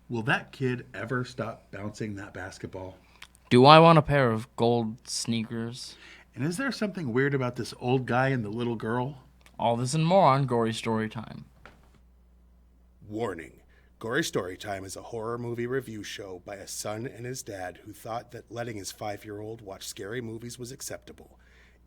Will that kid ever stop bouncing that basketball? Do I want a pair of gold sneakers? And is there something weird about this old guy and the little girl? All this and more on Gory Storytime. Warning. Gory Storytime is a horror movie review show by a son and his dad who thought that letting his 5-year-old watch scary movies was acceptable.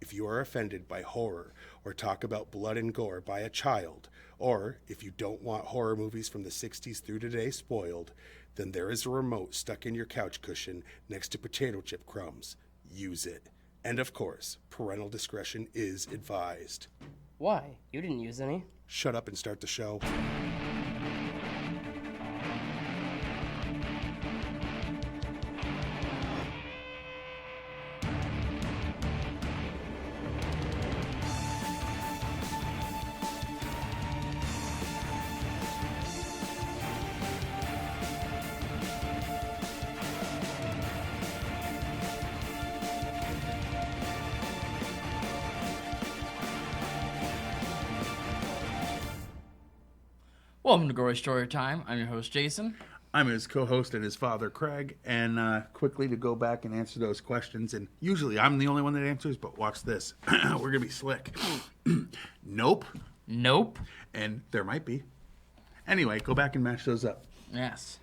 If you are offended by horror or talk about blood and gore by a child, or if you don't want horror movies from the 60s through today spoiled, then there is a remote stuck in your couch cushion next to potato chip crumbs. Use it. And of course, parental discretion is advised. Why? You didn't use any. Shut up and start the show. Welcome to Gory Storytime. I'm your host, Jason. I'm his co-host and his father, Craig. And quickly to go back and answer those questions. And usually I'm the only one that answers, but watch this. We're going to be slick. Nope. Nope. And there might be. Anyway, go back and match those up. Yes.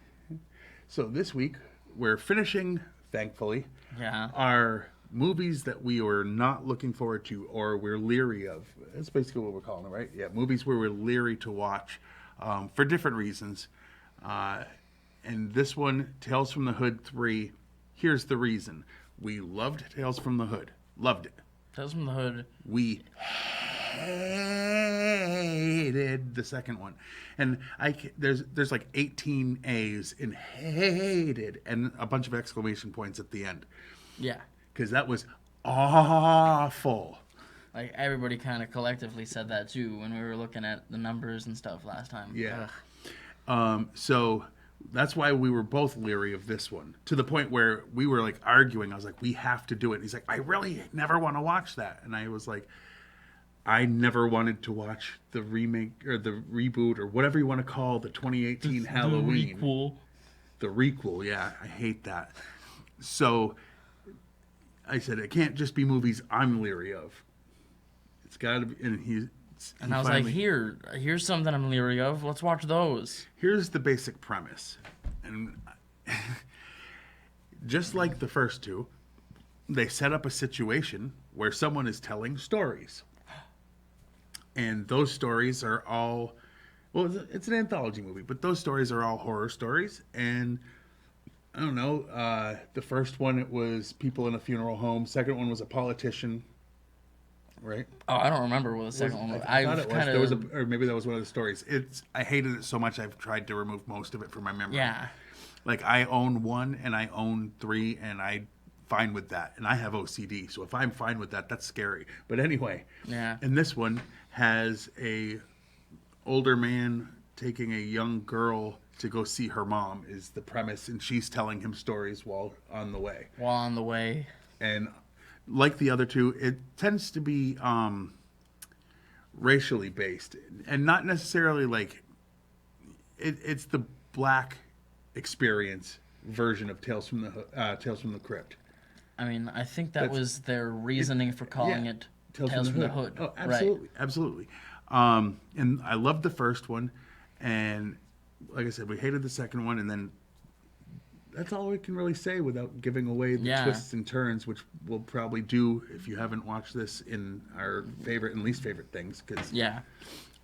So this week, we're finishing, thankfully, Yeah. our movies that we were not looking forward to or we're leery of. That's basically what we're calling it, right? Yeah, movies where we're leery to watch for different reasons. And this one, Tales from the Hood 3, here's the reason. We loved Tales from the Hood. Loved it. Tales from the Hood. We hated the second one. And there's like 18 A's in hated and a bunch of exclamation points at the end. Yeah. Because that was awful. Like, everybody kind of collectively said that, too, when we were looking at the numbers and stuff last time. Yeah. Ugh. So that's why we were both leery of this one. To the point where we were like arguing. I was like, we have to do it. And he's like, I really never want to watch that. And I was like, I never wanted to watch the remake or the reboot or whatever you want to call the 2018 Halloween. The requel, yeah. I hate that. So I said, it can't just be movies I'm leery of. It's got to be, And I was like, here's something I'm leery of. Let's watch those. Here's the basic premise. And just like the first two, they set up a situation where someone is telling stories. And those stories are all, well, it's an anthology movie, but those stories are all horror stories. And I don't know, the first one, it was people in a funeral home. Second one was a politician. Right? Oh, I don't remember what the second one was. I thought it was. There was or maybe that was one of the stories. I hated it so much I've tried to remove most of it from my memory. Yeah. Like, I own 1 and I own 3 and I'm fine with that. And I have OCD, so if I'm fine with that, that's scary. But anyway. Yeah. And this one has a older man taking a young girl to go see her mom is the premise, and she's telling him stories while on the way. And like the other two, it tends to be racially based, and not necessarily like it's the black experience version of Tales from the Crypt. I mean, I think that's was their reasoning for calling it Tales from the Hood. Oh, absolutely, right. Absolutely. And I loved the first one, and like I said, we hated the second one, and then that's all we can really say without giving away the twists and turns, which we'll probably do if you haven't watched this in our favorite and least favorite things.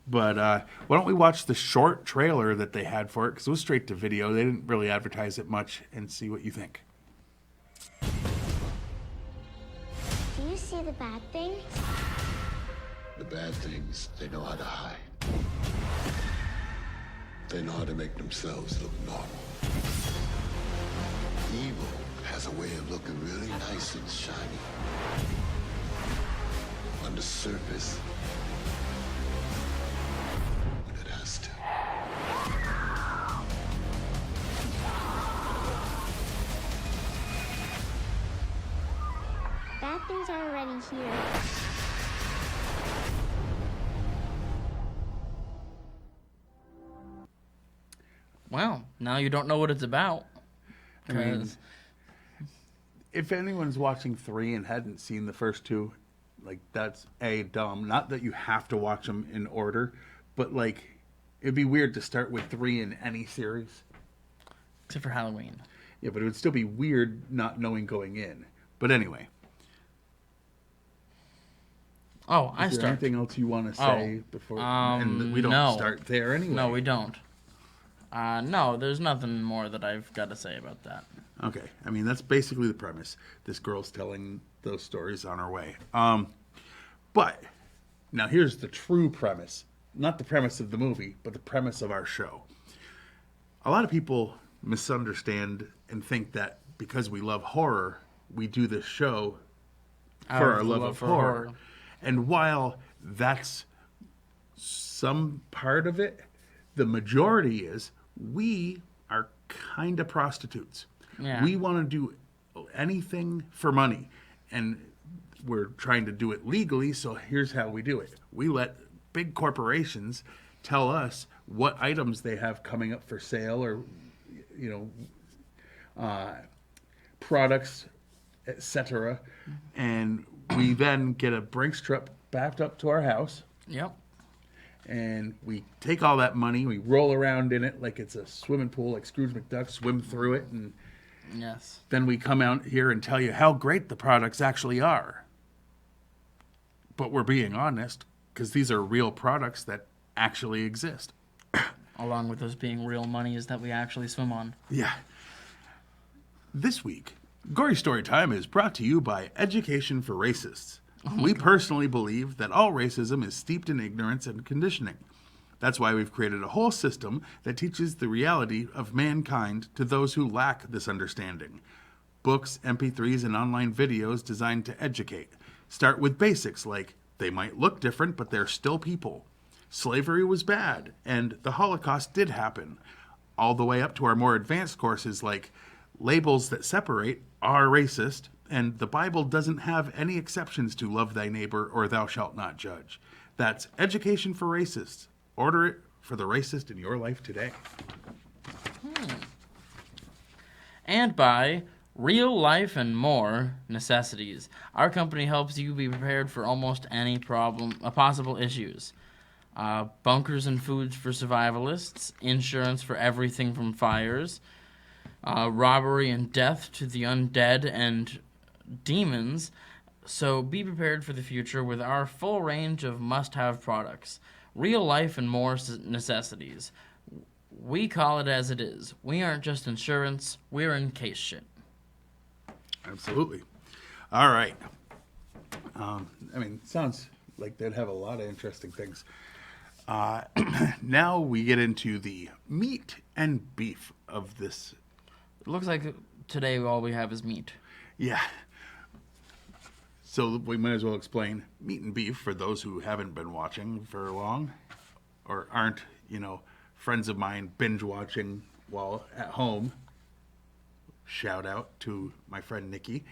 But why don't we watch the short trailer that they had for it, because it was straight to video. They didn't really advertise it much, and see what you think. Do you see the bad things? The bad things, they know how to hide. They know how to make themselves look normal. Evil has a way of looking really nice and shiny. On the surface, but it has to. Bad things are already here. Well, now you don't know what it's about. I mean, 'Cause- if anyone's watching 3 and hadn't seen the first 2, like, that's dumb. Not that you have to watch them in order, but like, it'd be weird to start with 3 in any series. except for Halloween. Yeah, but it would still be weird not knowing going in. But anyway, Oh, I is there start. anything else you want to say before? And we don't no. start there anyway. No, we don't. No, there's nothing more that I've got to say about that. Okay, I mean that's basically the premise. This girl's telling those stories on her way. But now here's the true premise. Not the premise of the movie, but the premise of our show. A lot of people misunderstand and think that because we love horror, we do this show for our love of horror. And while that's some part of it, the majority is we are kind of prostitutes. Yeah. We want to do anything for money. And we're trying to do it legally, so here's how we do it. We let big corporations tell us what items they have coming up for sale or, products, etc. And we then get a Brinks truck backed up to our house, Yep. and we take all that money, we roll around in it like it's a swimming pool, like Scrooge McDuck, swim through it, and Yes. then we come out here and tell you how great the products actually are. But we're being honest, because these are real products that actually exist. Along with those being real monies that we actually swim on. Yeah. This week, Gory Story Time is brought to you by Education for Racists. We personally believe that all racism is steeped in ignorance and conditioning. That's why we've created a whole system that teaches the reality of mankind to those who lack this understanding. Books, MP3s, and online videos designed to educate. Start with basics like they might look different, but they're still people. Slavery was bad, and the Holocaust did happen. All the way up to our more advanced courses like labels that separate are racist, and the Bible doesn't have any exceptions to love thy neighbor or thou shalt not judge. That's Education for Racists. Order it for the racist in your life today. And by Real Life and More Necessities. Our company helps you be prepared for almost any possible issues. Bunkers and foods for survivalists, insurance for everything from fires, robbery and death to the undead and demons. So be prepared for the future with our full range of must-have products. Real Life and More Necessities. We call it as it is. We aren't just insurance, we're in case shit. Absolutely. All right. Sounds like they'd have a lot of interesting things. Now we get into the meat and beef of this. It looks like today all we have is meat. Yeah. So we might as well explain meat and beef for those who haven't been watching for long or aren't, friends of mine binge watching while at home. Shout out to my friend Nikki.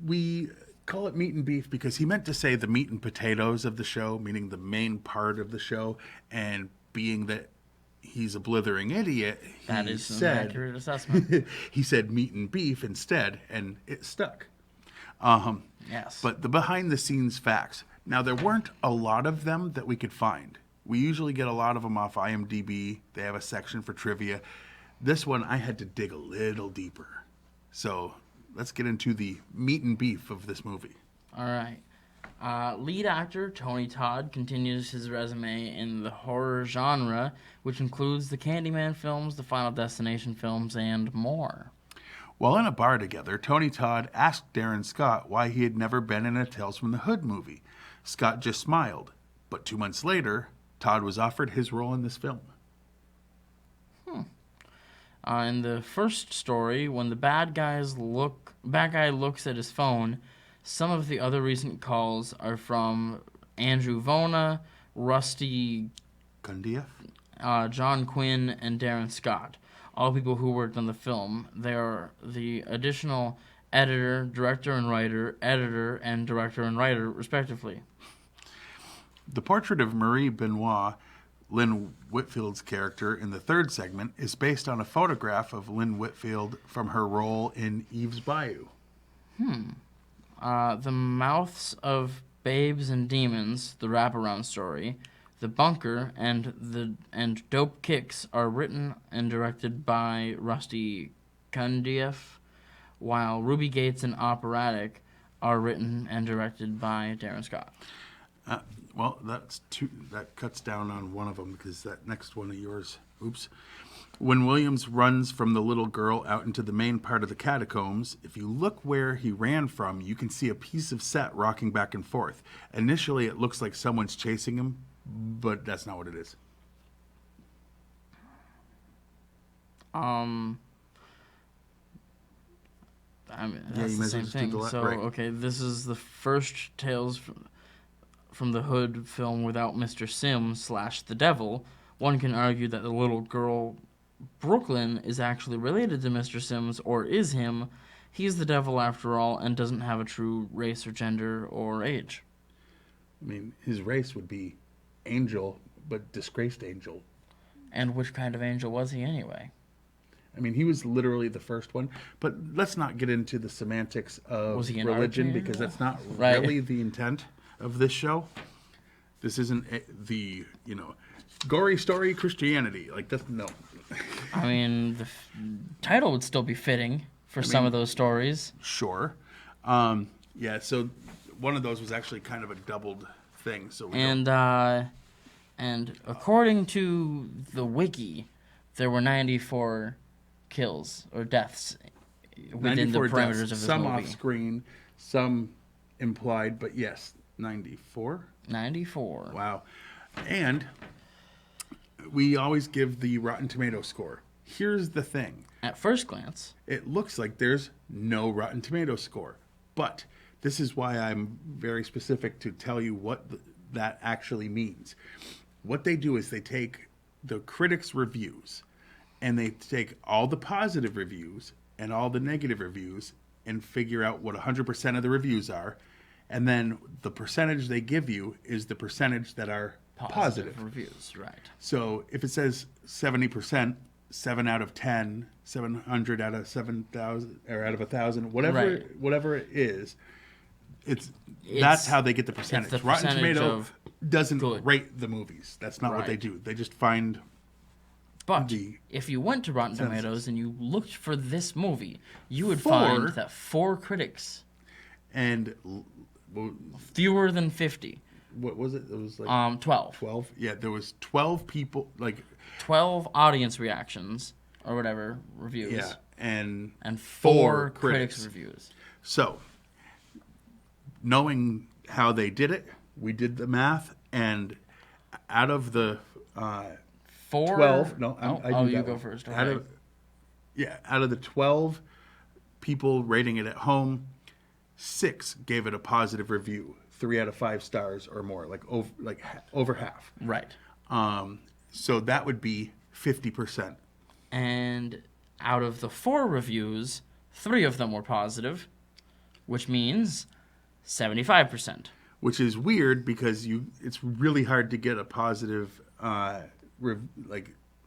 We call it meat and beef because he meant to say the meat and potatoes of the show, meaning the main part of the show, and being that he's a blithering idiot, That he is an said, accurate assessment. he said meat and beef instead, and it stuck. Yes. But the behind-the-scenes facts. Now, there weren't a lot of them that we could find. We usually get a lot of them off IMDb. They have a section for trivia. This one, I had to dig a little deeper. So let's get into the meat and beef of this movie. All right. Lead actor Tony Todd continues his resume in the horror genre, which includes the Candyman films, the Final Destination films, and more. While in a bar together, Tony Todd asked Darren Scott why he had never been in a Tales from the Hood movie. Scott just smiled, but 2 months later, Todd was offered his role in this film. In the first story, when the bad guy looks at his phone, some of the other recent calls are from Andrew Vona, Rusty Cundieff? John Quinn, and Darren Scott, all people who worked on the film. They are the additional editor, director and writer, editor, and director and writer, respectively. The portrait of Marie Benoit Lynn Whitfield's character in the third segment is based on a photograph of Lynn Whitfield from her role in Eve's Bayou. The Mouths of Babes and Demons, the wraparound story, The Bunker, and Dope Kicks are written and directed by Rusty Cundieff, while Ruby Gates and Operatic are written and directed by Darren Scott. Well, that's two. That cuts down on one of them because that next one of yours. Oops. When Williams runs from the little girl out into the main part of the catacombs, if you look where he ran from, you can see a piece of set rocking back and forth. Initially, it looks like someone's chasing him, but that's not what it is. I mean, that's you the might as well same just do thing. the So, right. okay, this is the first Tales from the Hood film without Mr. Sims / the Devil. One can argue that the little girl Brooklyn is actually related to Mr. Sims, or is him. He's the devil after all, and doesn't have a true race or gender or age. I mean, his race would be angel, but disgraced angel. And which kind of angel was he anyway? I mean, he was literally the first one. But let's not get into the semantics of Was he an religion archangel? because that's not Right. really the intent of this show. This isn't the, gory story Christianity. Like, that's no. I mean, the title would still be fitting for some of those stories. Sure. Yeah, so one of those was actually kind of a doubled thing. So we And according to the wiki, there were 94 kills or deaths within the 94 parameters deaths, of this some movie. off screen, some implied, but yes, 94. 94. Wow. And we always give the Rotten Tomato score. Here's the thing. At first glance, It looks like there's no Rotten Tomato score. But this is why I'm very specific to tell you what that actually means. What they do is they take the critics' reviews and they take all the positive reviews and all the negative reviews and figure out what 100% of the reviews are. And then the percentage they give you is the percentage that are positive. reviews, right. So if it says 70%, 7 out of 10, 700 out of 7,000, or out of 1,000, whatever it is, that's how they get the percentage. the Rotten percentage Tomato of doesn't good. rate the movies. That's not what they Right. do. They just find But the if you went to Rotten census. Tomatoes and you looked for this movie, you would Four. find that 4 critics, and fewer than 50, what was it? It was like 12. 12. Yeah, there was 12 people. Like 12 audience reactions or whatever reviews. yeah, and And 4 4 critics. critics reviews. So, knowing how they did it, we did the math, and out of the 4 12, no, I do you that go one. first. Out Okay. of the 12 people rating it at home, 6 gave it a positive review, 3 out of 5 stars or more, like over half. Right. So that would be 50%. And out of the 4 reviews, 3 of them were positive, which means 75%. Which is weird because it's really hard to get a positive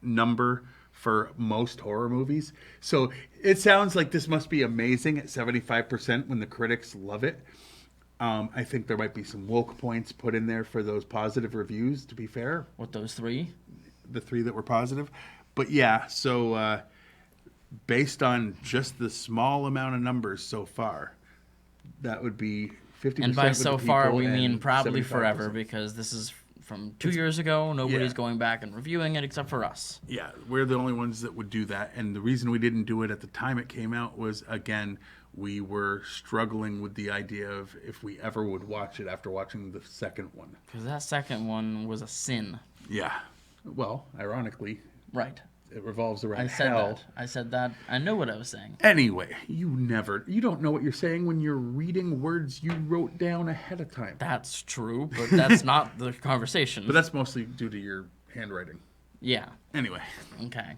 number for most horror movies. So it sounds like this must be amazing at 75% when the critics love it. I think there might be some woke points put in there for those positive reviews, to be fair. With those 3? The 3 that were positive. But yeah, so based on just the small amount of numbers so far, that would be 50%. And by with so the far, people we mean and probably 75%. forever, because this is from 2 years ago. Nobody's yeah. going back and reviewing it except for us. Yeah, we're the only ones that would do that. And the reason we didn't do it at the time it came out was, again, we were struggling with the idea of if we ever would watch it after watching the second one. Because that second one was a sin. Yeah. Well, ironically, Right. it revolves around I said hell. that. I said that. I know what I was saying. Anyway, you don't know what you're saying when you're reading words you wrote down ahead of time. That's true, but that's not the conversation. But that's mostly due to your handwriting. Yeah. Anyway, Okay.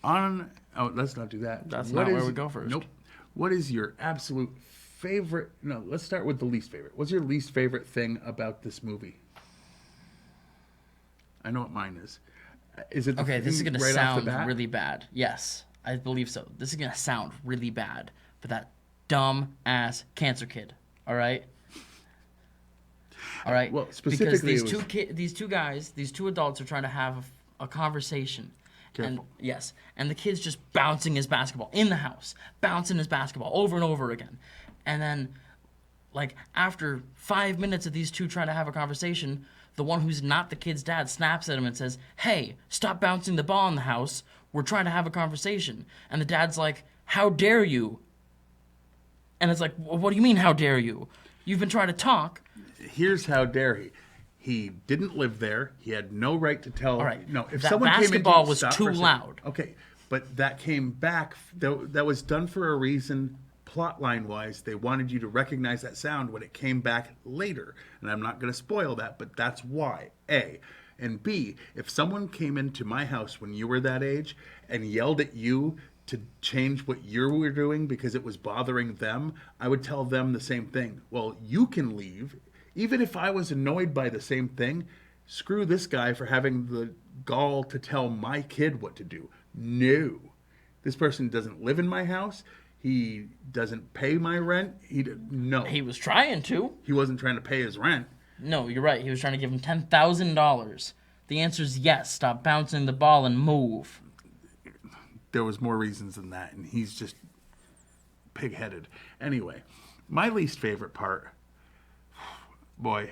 let's not do that. That's What not where is- we go first. Nope. What is your absolute favorite? No, let's start with the least favorite. What's your least favorite thing about this movie? I know what mine is. Is it the Okay, this is thing going to right off the sound bat? really bad. Yes, I believe so. This is going to sound really bad for that dumb-ass cancer kid. All right? All right? Well, because specifically, these two guys, these two adults are trying to have a conversation. And Careful. yes, and the kid's just bouncing his basketball in the house, bouncing his basketball over and over again. And then, like, after 5 minutes of these two trying to have a conversation, the one who's not the kid's dad snaps at him and says, "Hey, stop bouncing the ball in the house. We're trying to have a conversation." And the dad's like, "How dare you?" And it's like, "What do you mean, how dare you? You've been trying to talk." Here's how dare he. He didn't live there. He had no right to tell. All right. No, if That someone came in, basketball was stop too for a second. loud. Okay, but that came back. That was done for a reason. Plot line wise, they wanted you to recognize that sound when it came back later. And I'm not going to spoil that, but that's why. A. And B, if someone came into my house when you were that age and yelled at you to change what you were doing because it was bothering them, I would tell them the same thing. Well, you can leave. Even if I was annoyed by the same thing, screw this guy for having the gall to tell my kid what to do. No. This person doesn't live in my house. He doesn't pay my rent. No. He was trying to. He wasn't trying to pay his rent. No, you're right. He was trying to give him $10,000. The answer is yes. Stop bouncing the ball and move. There was more reasons than that, and he's just pig-headed. Anyway, my least favorite part, boy,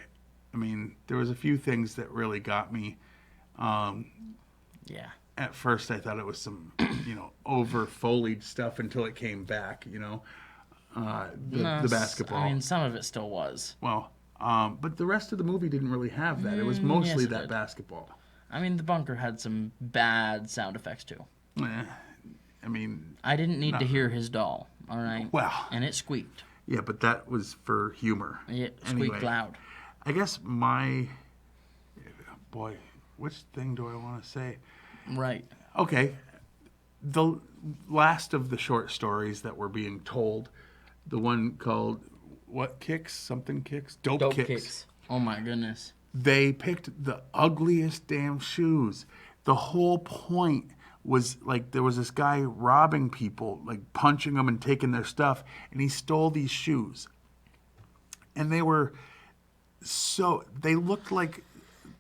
I mean, there was a few things that really got me. Yeah. At first, I thought it was some, over foliage stuff until it came back, the basketball. I mean, some of it still was. Well, but the rest of the movie didn't really have that. It was mostly yes, it that did. basketball. I mean, the bunker had some bad sound effects too. I mean, I didn't need to hear his doll, all right? Well. And it squeaked. yeah, but that was for humor. It squeaked loud. I guess which thing do I want to say? Right. Okay, the last of the short stories that were being told, the one called what kicks? Something kicks? Dope kicks. Oh my goodness. They picked the ugliest damn shoes. The whole point was like there was this guy robbing people, like punching them and taking their stuff, and he stole these shoes. And they looked like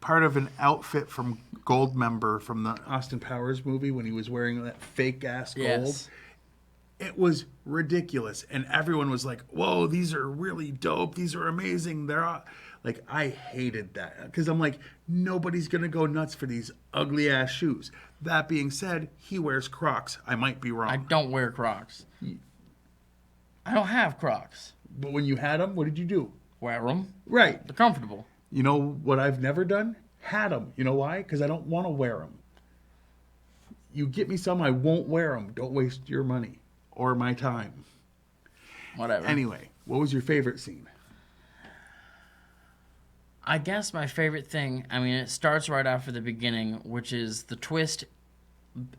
part of an outfit from Goldmember from the Austin Powers movie when he was wearing that fake ass gold. Yes. It was ridiculous, and everyone was like, "Whoa, these are really dope. These are amazing." Like, I hated that because I'm like, nobody's gonna go nuts for these ugly ass shoes. That being said, he wears Crocs. I might be wrong, I don't wear Crocs. I don't have Crocs. but when you had them, what did you do? Wear them. Right. They're comfortable. You know what I've never done? Had them. You know why? Because I don't want to wear them. You get me some, I won't wear them. Don't waste your money or my time. Whatever. Anyway, what was your favorite scene? I guess my favorite thing, I mean, it starts right after the beginning, which is the twist.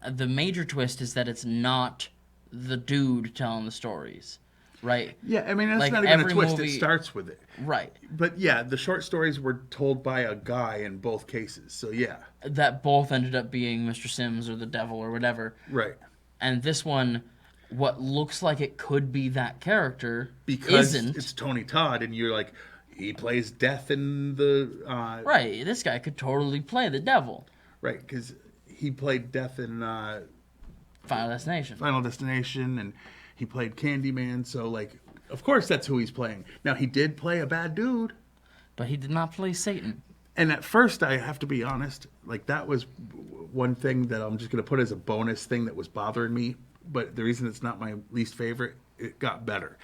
The major twist is that it's not the dude telling the stories, right? Yeah, I mean, that's Like not even a every twist. movie- It starts with it. Right. But yeah, the short stories were told by a guy in both cases. So yeah, That both ended up being Mr. Sims or the devil or whatever. right. And this one, what looks like it could be that character Because isn't. it's Tony Todd, and you're like, he plays Death in the Right. This guy could totally play the devil. right, because he played Death in Final Destination. Final Destination, and he played Candyman. So like, of course, that's who he's playing. Now he did play a bad dude. But he did not play Satan. And at first, I have to be honest, like that was one thing that I'm just going to put as a bonus thing that was bothering me. But the reason it's not my least favorite, it got better.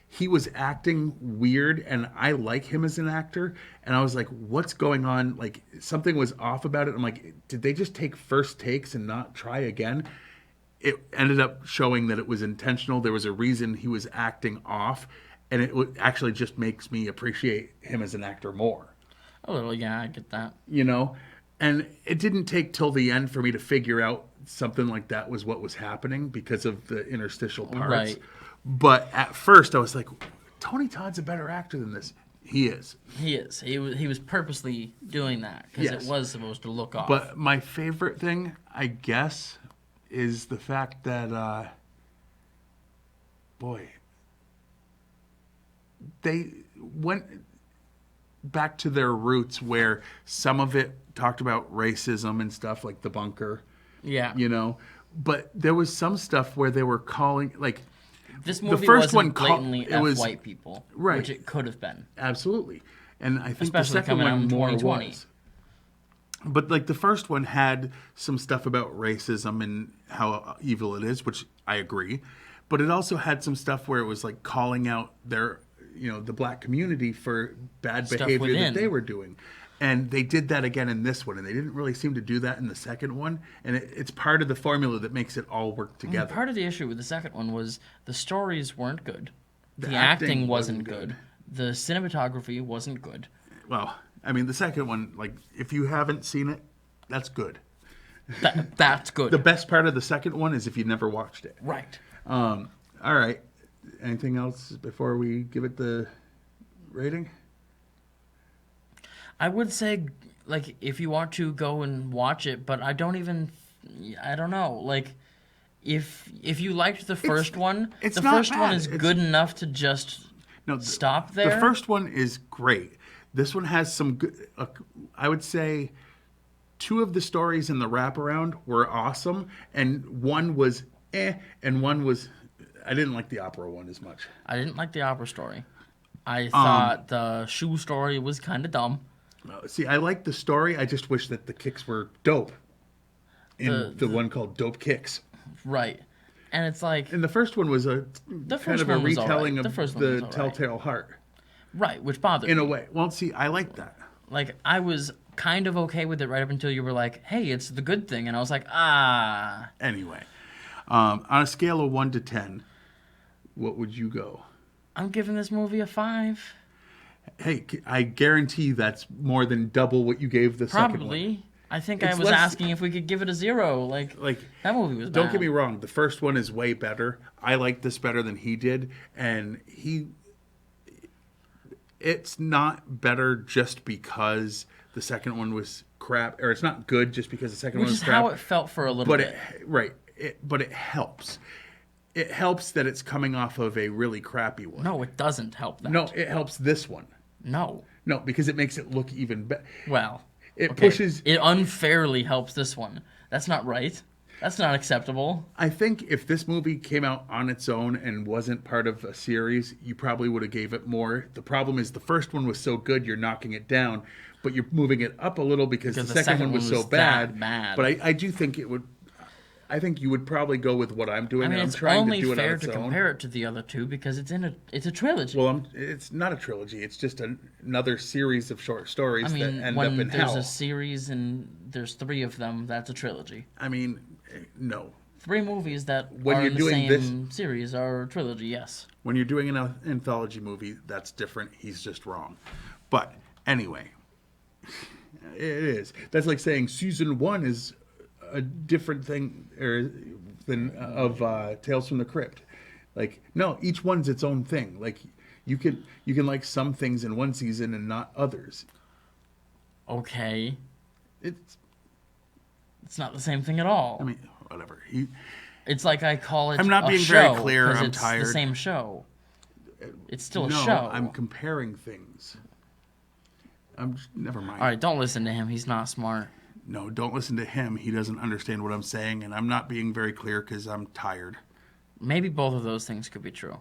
He was acting weird, and I like him as an actor. And I was like, what's going on? Like, something was off about it. I'm like, did they just take first takes and not try again? It ended up showing that it was intentional. There was a reason he was acting off. And it actually just makes me appreciate him as an actor more. A little, yeah, I get that. You know, and it didn't take till the end for me to figure out something like that was what was happening because of the interstitial parts. Right. But at first I was like, Tony Todd's a better actor than this. He is. He is. He was purposely doing that because Yes. it was supposed to look off. But my favorite thing, I guess, is the fact that, they went back to their roots where some of it talked about racism and stuff, like the bunker, yeah, But there was some stuff where they were calling, like, this movie first wasn't one blatantly it was white people, right. which it could have been. Absolutely. And I think Especially the second coming out one in more 2020. was. But like the first one had some stuff about racism and how evil it is, which I agree. But it also had some stuff where it was like calling out their, the black community for bad Stuff behavior within. that they were doing. And they did that again in this one, and they didn't really seem to do that in the second one. And it's part of the formula that makes it all work together. Part of the issue with the second one was the stories weren't good. The The acting acting wasn't wasn't good. good. The cinematography wasn't good. Well, I mean, the second one, like, if you haven't seen it, that's good. That's good. The best part of the second one is if you never watched it. Right. All right. Anything else before we give it the rating? I would say, like, if you want to go and watch it, but I don't know. Like, if you liked the first one, it's the not first one bad. is It's- good enough to just stop there. The first one is great. This one has some good, I would say 2 of the stories in the wraparound were awesome, and one was and one was, I didn't like the opera one as much. I didn't like the opera story. I thought the shoe story was kind of dumb. See, I like the story. I just wish that the kicks were dope. In the one called Dope Kicks. Right. And it's like... And the first one was kind first of a one was all retelling right. The of first one the was all right. Telltale Heart. Right, which bothered In me. a way. Well, see, I like that. Like, I was kind of okay with it right up until you were like, hey, it's the good thing. And I was like, ah. Anyway, on a scale of 1 to 10, what would you go? I'm giving this movie a 5. Hey, I guarantee that's more than double what you gave the second one. Probably. I think It's I was less- asking if we could give it a 0. Like that movie was bad. Don't get me wrong. The first one is way better. I like this better than he did. And it's not better just because the second one was crap. Or it's not good just because the second Which one was is crap. how it felt for a little bit. But it helps. It helps that it's coming off of a really crappy one. No, it doesn't help that. No, it helps this one. No. No, because it makes it look even better. Well, It okay. pushes. It unfairly helps this one. That's not right. That's not acceptable. I think if this movie came out on its own and wasn't part of a series, you probably would have gave it more. The problem is the first one was so good, you're knocking it down, but you're moving it up a little because the second one was so that bad. bad. But I do think it would. I think you would probably go with what I'm doing. I mean, I'm it's trying only to do it fair on its to own. compare it to the other two because it's a trilogy. Well, it's not a trilogy. It's just another series of short stories I mean, that end when up in there's hell. a series and there's 3 of them, that's a trilogy. I mean, no. 3 movies that When are you're in the doing same series are a trilogy, yes. When you're doing an anthology movie, that's different. He's just wrong. But anyway, it is. That's like saying season 1 is a different thing than of Tales from the Crypt. Like, no, each one's its own thing. Like, you can like some things in one season and not others. Okay. It's not the same thing at all. I mean, whatever. It's like I call it I'm not a being show very clear. 'cause I'm it's tired. the same show. It's still a no, show. I'm comparing things. Never mind. All right, don't listen to him. He's not smart. No, don't listen to him. He doesn't understand what I'm saying, and I'm not being very clear because I'm tired. Maybe both of those things could be true.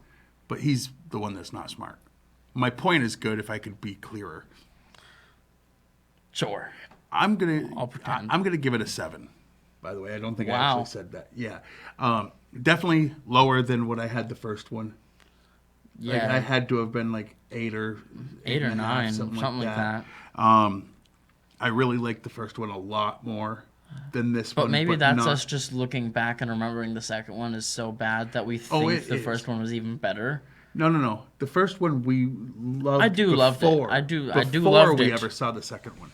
But he's the one that's not smart. My point is good if I could be clearer. Sure. I'll pretend. I'm gonna give it a 7. By the way, I don't think I Wow. actually said that. Yeah, definitely lower than what I had the first one. Yeah. Like, I had to have been like 8 or 8 or 8.5, 9, something like that. I really liked the first one a lot more than this But one. maybe that's not- us just looking back and remembering the second one is so bad that we think it the is. first one was even better. No. The first one we loved. I do loved it. before, I do before loved we it. ever saw the second one.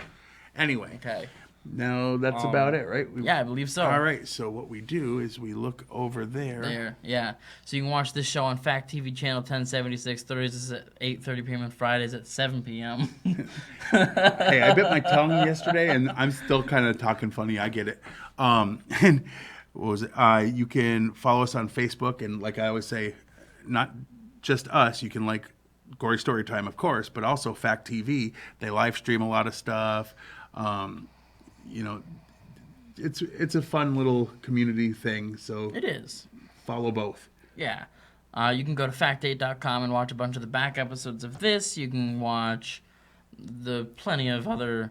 Anyway, Okay. Now that's about it, right? Yeah, I believe so. All right, so what we do is we look over there. There, yeah. So you can watch this show on Fact TV channel 1076 Thursdays at 8:30 p.m. and Fridays at 7 p.m. Hey, I bit my tongue yesterday, and I'm still kind of talking funny. I get it. And what was it? You can follow us on Facebook, and like I always say, not just us. You can like Gory Storytime, of course, but also Fact TV. They live stream a lot of stuff. You know, it's a fun little community thing. So It is. follow both. Yeah. You can go to fact8.com and watch a bunch of the back episodes of this. You can watch the plethora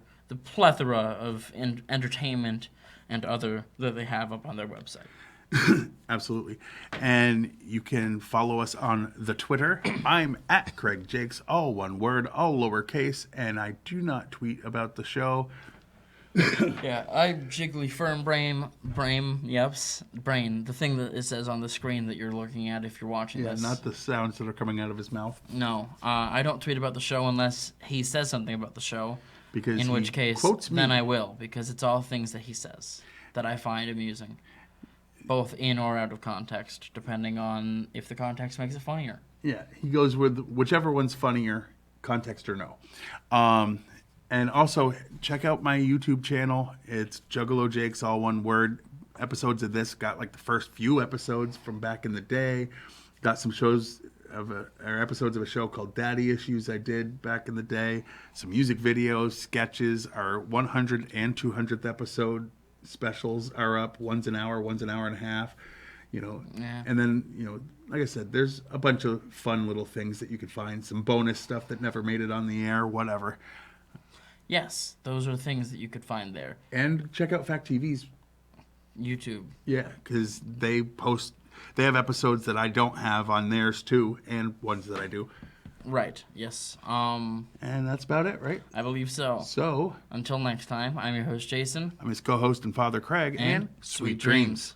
of entertainment and other that they have up on their website. Absolutely. And you can follow us on the Twitter. I'm at Craig Jakes, all one word, all lowercase, and I do not tweet about the show. Yeah, I jiggly firm brain, the thing that it says on the screen that you're looking at if you're watching Yeah, this. not the sounds that are coming out of his mouth. No, I don't tweet about the show unless he says something about the show. Because in he which case, quotes me. then I will, because it's all things that he says that I find amusing, both in or out of context, depending on if the context makes it funnier. Yeah, he goes with whichever one's funnier, context or no. And also, check out my YouTube channel. It's Juggalo Jakes, all one word. Episodes of this got like the first few episodes from back in the day. Got some episodes of a show called Daddy Issues I did back in the day. Some music videos, sketches. Our 100th and 200th episode specials are up. One's an hour and a half. Yeah. And then, like I said, there's a bunch of fun little things that you could find. Some bonus stuff that never made it on the air, whatever. Yes, those are things that you could find there. And check out Fact TV's. YouTube. Yeah, because they have episodes that I don't have on theirs too, and ones that I do. Right, yes. And that's about it, right? I believe so. So, Until next time, I'm your host, Jason. I'm his co-host and father, Craig, And sweet dreams.